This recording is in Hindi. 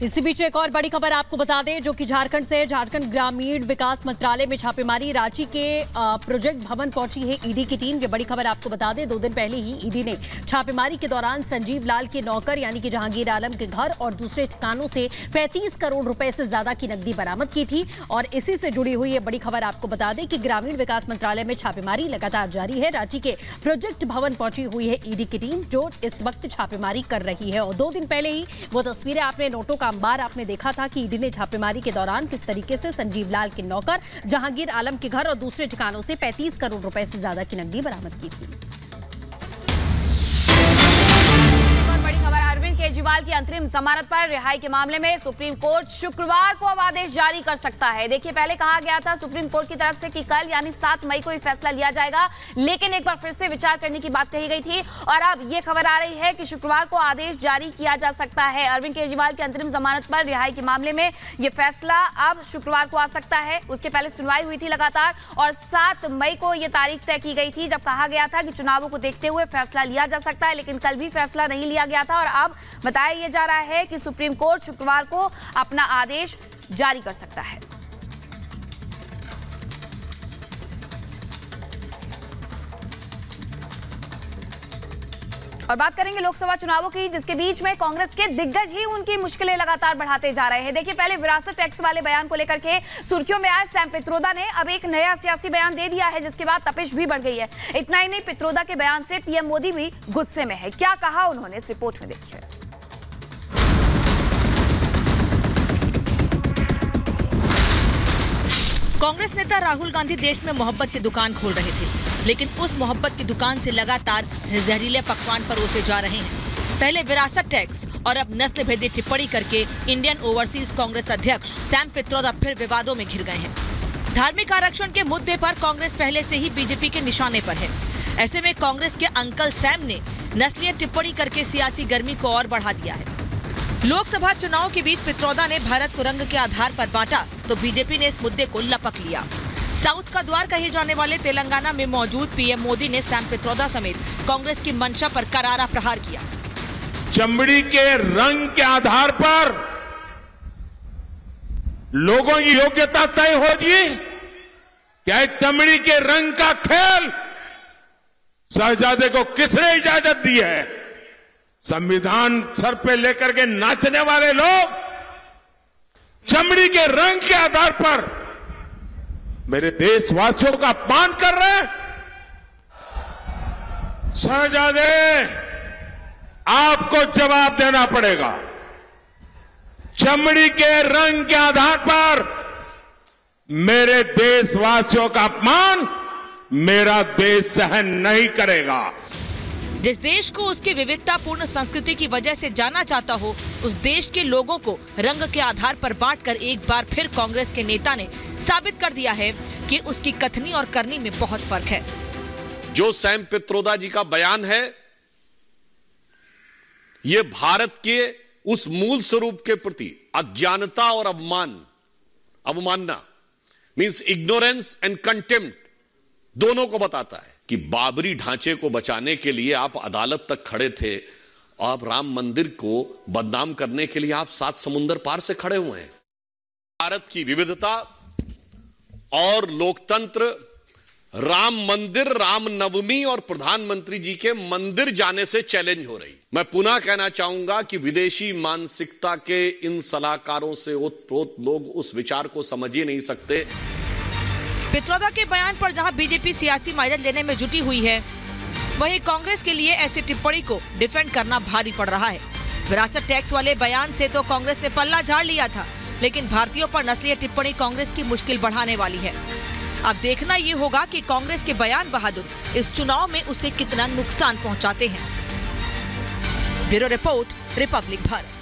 इसी बीच एक और बड़ी खबर आपको बता दें जो कि झारखंड से। झारखंड ग्रामीण विकास मंत्रालय में छापेमारी, रांची के प्रोजेक्ट भवन पहुंची है ईडी की टीम। ये बड़ी खबर आपको बता दें, 2 दिन पहले ही ईडी ने छापेमारी के दौरान संजीव लाल के नौकर यानी कि जहांगीर आलम के घर और दूसरे ठिकानों से 35 करोड़ रुपए से ज्यादा की नकदी बरामद की थी। और इसी से जुड़ी हुई ये बड़ी खबर आपको बता दें कि ग्रामीण विकास मंत्रालय में छापेमारी लगातार जारी है। रांची के प्रोजेक्ट भवन पहुंची हुई है ईडी की टीम जो इस वक्त छापेमारी कर रही है। और 2 दिन पहले ही वो तस्वीरें आपने नोटों का अंबार आपने देखा था कि ईडी ने छापेमारी के दौरान किस तरीके से संजीव लाल के नौकर जहांगीर आलम के घर और दूसरे ठिकानों से 35 करोड़ रुपए से ज्यादा की नकदी बरामद की थी। अरविंद केजरीवाल की अंतरिम जमानत पर रिहाई के मामले में सुप्रीम कोर्ट शुक्रवार को अब आदेश जारी कर सकता है। देखिए, पहले कहा गया था सुप्रीम कोर्ट की तरफ से कि कल यानी 7 मई को ये फैसला लिया जाएगा, लेकिन एक बार फिर से विचार करने की बात कही गई थी और अब ये खबर आ रही है कि शुक्रवार को आदेश जारी किया जा सकता है। अरविंद केजरीवाल की अंतरिम जमानत पर रिहाई के मामले में यह फैसला अब शुक्रवार को आ सकता है। उसके पहले सुनवाई हुई थी लगातार और 7 मई को यह तारीख तय की गई थी जब कहा गया था कि चुनावों को देखते हुए फैसला लिया जा सकता है, लेकिन कल भी फैसला नहीं लिया गया था। और अब बताया जा रहा है कि सुप्रीम कोर्ट शुक्रवार को अपना आदेश जारी कर सकता है। और बात करेंगे लोकसभा चुनावों की, जिसके बीच में कांग्रेस के दिग्गज ही उनकी मुश्किलें लगातार बढ़ाते जा रहे हैं। देखिए, पहले विरासत टैक्स वाले बयान को लेकर के सुर्खियों में आए सैम पित्रोदा ने अब एक नया सियासी बयान दे दिया है, जिसके बाद तपिश भी बढ़ गई है। इतना ही नहीं, पित्रोदा के बयान से पीएम मोदी भी गुस्से में है। क्या कहा उन्होंने, इस रिपोर्ट में देखिए। कांग्रेस नेता राहुल गांधी देश में मोहब्बत की दुकान खोल रहे थे, लेकिन उस मोहब्बत की दुकान से लगातार जहरीले पकवान परोसे जा रहे हैं। पहले विरासत टैक्स और अब नस्ल भेदी टिप्पणी करके इंडियन ओवरसीज कांग्रेस अध्यक्ष सैम पित्रोदा फिर विवादों में घिर गए हैं। धार्मिक आरक्षण के मुद्दे पर कांग्रेस पहले से ही बीजेपी के निशाने पर है। ऐसे में कांग्रेस के अंकल सैम ने नस्लीय टिप्पणी करके सियासी गर्मी को और बढ़ा दिया है। लोकसभा चुनाव के बीच पित्रोदा ने भारत को रंग के आधार पर बांटा तो बीजेपी ने इस मुद्दे को लपक लिया। साउथ का द्वार कहे जाने वाले तेलंगाना में मौजूद पीएम मोदी ने सैम पित्रोदा समेत कांग्रेस की मंशा पर करारा प्रहार किया। चमड़ी के रंग के आधार पर लोगों की योग्यता तय होगी क्या? चमड़ी के रंग का खेल शहजादे को किसने इजाजत दी है? संविधान सर पे लेकर के नाचने वाले लोग चमड़ी के रंग के आधार पर मेरे देशवासियों का अपमान कर रहे हैं। शहजादे, आपको जवाब देना पड़ेगा। चमड़ी के रंग के आधार पर मेरे देशवासियों का अपमान मेरा देश सहन नहीं करेगा। जिस देश को उसकी विविधतापूर्ण संस्कृति की वजह से जाना चाहता हो, उस देश के लोगों को रंग के आधार पर बांटकर एक बार फिर कांग्रेस के नेता ने साबित कर दिया है कि उसकी कथनी और करनी में बहुत फर्क है। जो सैम पित्रोदा जी का बयान है, ये भारत के उस मूल स्वरूप के प्रति अज्ञानता और अवमानना मींस इग्नोरेंस एंड कंटेम्प्ट दोनों को बताता है कि बाबरी ढांचे को बचाने के लिए आप अदालत तक खड़े थे, आप राम मंदिर को बदनाम करने के लिए आप 7 समुंदर पार से खड़े हुए हैं। भारत की विविधता और लोकतंत्र, राम मंदिर, रामनवमी और प्रधानमंत्री जी के मंदिर जाने से चैलेंज हो रही। मैं पुनः कहना चाहूंगा कि विदेशी मानसिकता के इन सलाहकारों से ओतप्रोत लोग उस विचार को समझ ही नहीं सकते। पित्रोदा के बयान पर जहां बीजेपी सियासी माइलेज लेने में जुटी हुई है, वहीं कांग्रेस के लिए ऐसी टिप्पणी को डिफेंड करना भारी पड़ रहा है। विरासत टैक्स वाले बयान से तो कांग्रेस ने पल्ला झाड़ लिया था, लेकिन भारतीयों पर नस्लीय टिप्पणी कांग्रेस की मुश्किल बढ़ाने वाली है। अब देखना ये होगा कि कांग्रेस के बयान बहादुर इस चुनाव में उसे कितना नुकसान पहुंचाते हैं। Bureau report, Republic Bharat.